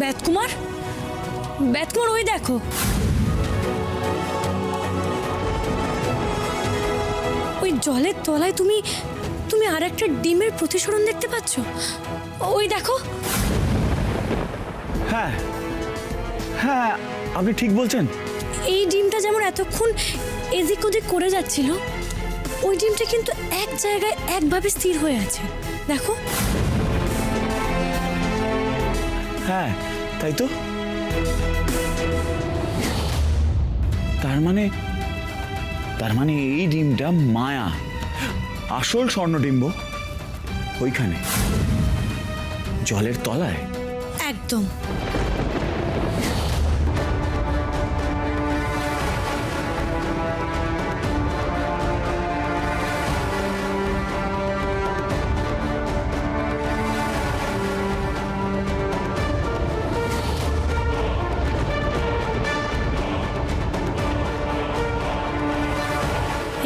বেতকুমার, বেতকুমার, ওই দেখো। ওই জলের তলায় তুমি তুমি আর একটা ডিমের প্রতিসরণ দেখতে পাচ্ছ? ওই দেখো। হ্যাঁ হ্যাঁ, আপনি ঠিক বলছেন। এই ডিমটা যেমন এতক্ষণ এদিক ওদিক করে যাচ্ছিল, ওই ডিমটা কিন্তু এক জায়গায় একভাবে স্থির হয়ে আছে। দেখো। হ্যাঁ, তাই তো। তার মানে এই ডিমটা মায়া, আসল স্বর্ণডিম্ব ওইখানে জলের তলায়। একদম।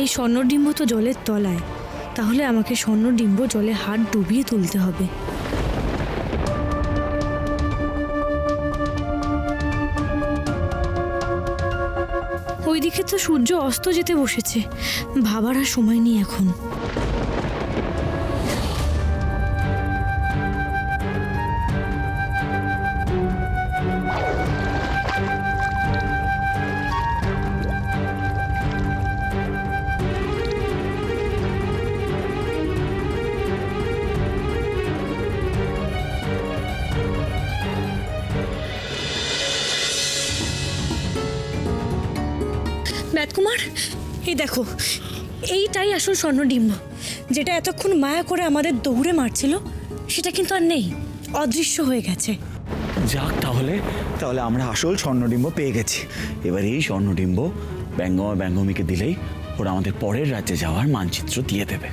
এই স্বর্ণডিম্ব তো জলের তলায়, তাহলে আমাকে স্বর্ণডিম্ব জলে হাত ডুবিয়ে তুলতে হবে। ওইদিকে তো সূর্য অস্ত যেতে বসেছে, ভাবার আর সময় নেই এখন। বেতকুমার, এই দেখো, এইটাই আসল স্বর্ণডিম্ব, যেটা এতক্ষণ মায়া করে আমাদের দৌড়ে মারছিল, সেটা কিন্তু আর নেই, অদৃশ্য হয়ে গেছে। যাক, তাহলে আমরা আসল স্বর্ণডিম্ব পেয়ে গেছি। এবার এই স্বর্ণডিম্ব ব্যঙ্গমা ব্যঙ্গমীকে দিলেই ওরা আমাদের পরের রাজ্যে যাওয়ার মানচিত্র দিয়ে দেবে।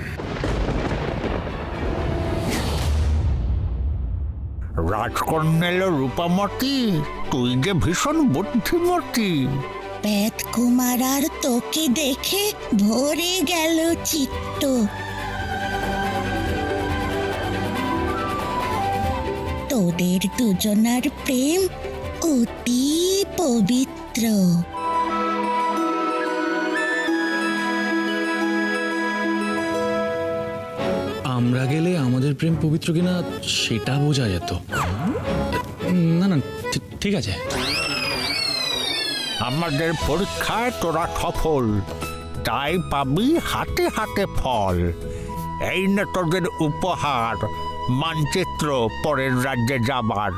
রাজকন্যা রূপামতি, তুই যে ভীষণ বুদ্ধিমতী। বেতকুমার আর তোকে দেখে ভরে গেল চিত্ত। তোদের দুজনার প্রেম অতি পবিত্র। আমরা গেলে আমাদের প্রেম পবিত্র কিনা সেটা বোঝা যেত। না না, ঠিক আছে। আমাদের পরীক্ষায় তোরা সফল, তাই পাবি হাতে হাতে ফল। এই না তোদের উপহার, মানচিত্র পরের রাজ্যে যাবার।